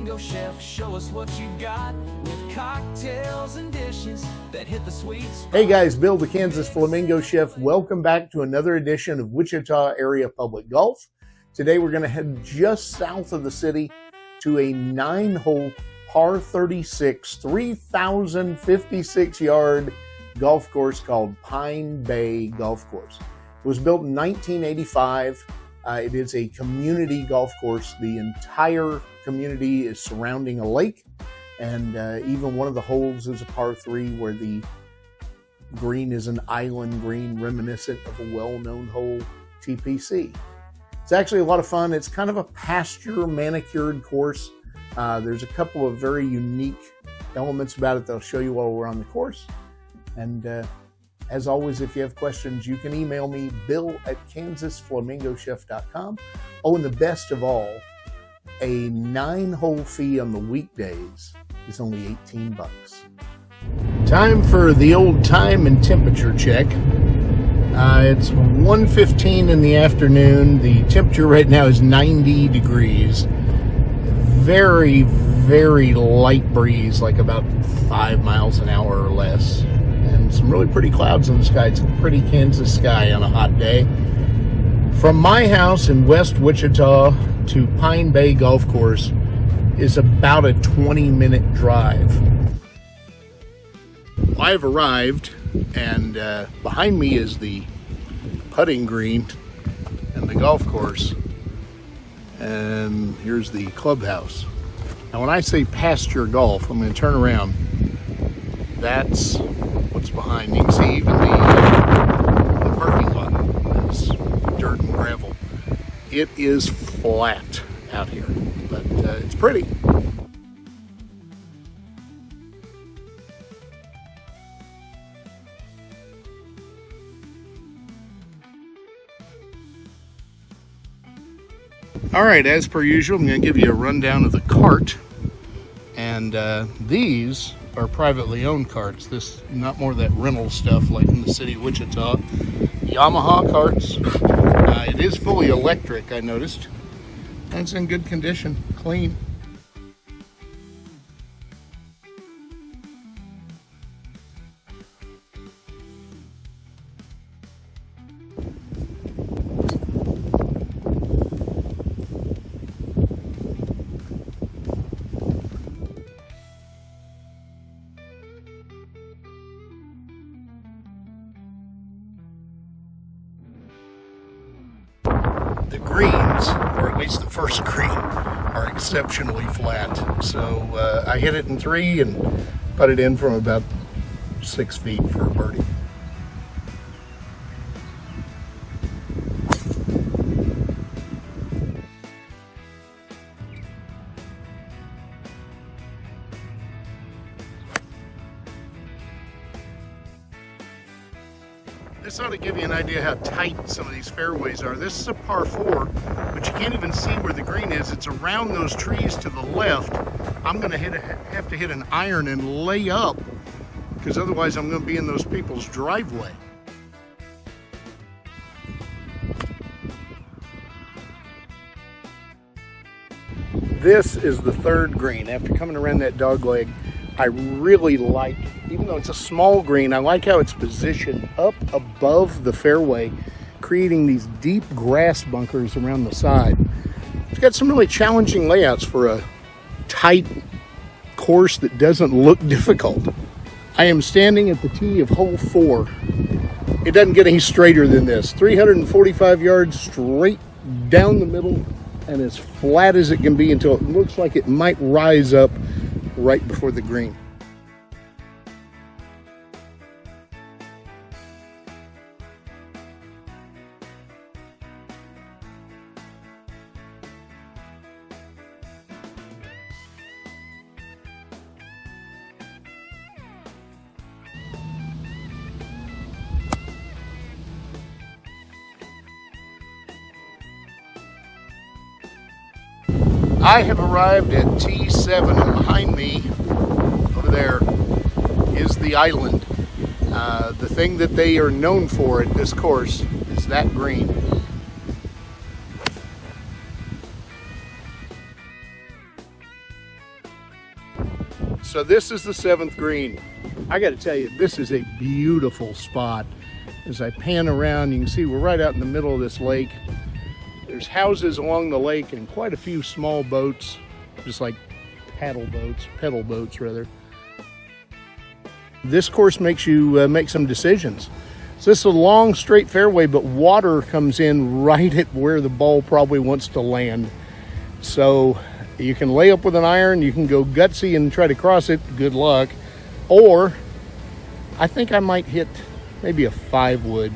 Flamingo chef, show us what you got with cocktails and dishes that hit the sweet spot. Hey guys, Bill the Kansas Flamingo Chef. Welcome back to another edition of Wichita Area Public Golf. Today we're going to head just south of the city to a 9-hole par 36, 3,056-yard golf course called Pine Bay Golf Course. It was built in 1985. It is a community golf course. The entire community is surrounding a lake, and even one of the holes is a par 3 where the green is an island green reminiscent of a well-known hole, TPC. It's actually a lot of fun. It's kind of a pasture manicured course. There's a couple of very unique elements about it that I'll show you while we're on the course. And as always, if you have questions, you can email me, bill@kansasflamingochef.com. Oh, and the best of all, a 9-hole fee on the weekdays is only $18. Time for the old time and temperature check. It's 1:15 in the afternoon. The temperature right now is 90 degrees. Very, very light breeze, like about 5 miles an hour or less. And some really pretty clouds in the sky. It's a pretty Kansas sky on a hot day. From my house in West Wichita to Pine Bay Golf Course is about a 20-minute drive. I've arrived, and behind me is the putting green and the golf course, and here's the clubhouse. Now when I say pasture golf, I'm going to turn around. That's what's behind me. You can see even the parking lot is dirt and gravel. It is flat out here, but it's pretty. All right, as per usual, I'm going to give you a rundown of the cart. And these are privately owned carts. This not more of that rental stuff like in the city of Wichita. Yamaha carts. It is fully electric, I noticed. And it's in good condition, clean. The greens, or at least the first green, are exceptionally flat. So I hit it in 3 and put it in from about 6 feet for a birdie. This ought to give you an idea how tight some of these fairways are. This is a par 4, but you can't even see where the green is. It's around those trees to the left. I'm going to have to hit an iron and lay up, because otherwise I'm going to be in those people's driveway. This is the 3rd green. After coming around that dog leg, I really like, even though it's a small green, I like how it's positioned up above the fairway, creating these deep grass bunkers around the side. It's got some really challenging layouts for a tight course that doesn't look difficult. I am standing at the tee of hole 4. It doesn't get any straighter than this. 345 yards straight down the middle and as flat as it can be until it looks like it might rise up right before the green. I have arrived at T7, and behind me, over there, is the island. The thing that they are known for at this course is that green. So this is the 7th green. I got to tell you, this is a beautiful spot. As I pan around, you can see we're right out in the middle of this lake. There's houses along the lake and quite a few small boats, just like pedal boats rather. This course makes you make some decisions. So this is a long straight fairway, but water comes in right at where the ball probably wants to land. So you can lay up with an iron, you can go gutsy and try to cross it, good luck. Or I think I might hit maybe a 5-wood,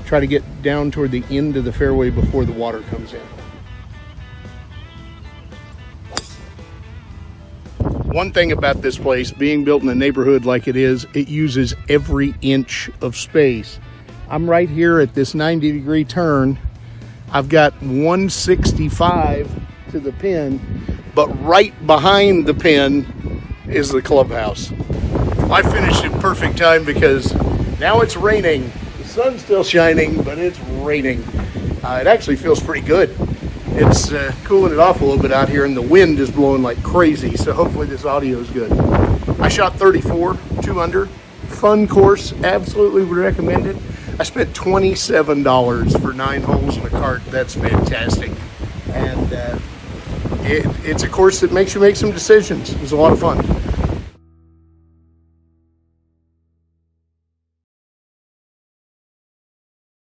try to get down toward the end of the fairway before the water comes in. One thing about this place, being built in a neighborhood like it is, it uses every inch of space. I'm right here at this 90-degree turn. I've got 165 to the pin, but right behind the pin is the clubhouse. I finished in perfect time because now it's raining. The sun's still shining, but it's raining. It actually feels pretty good. It's cooling it off a little bit out here, and the wind is blowing like crazy, so hopefully this audio is good. I shot 34, 2 under. Fun course, absolutely would recommend it. I spent $27 for 9 holes in a cart. That's fantastic. And it's a course that makes you make some decisions. It was a lot of fun.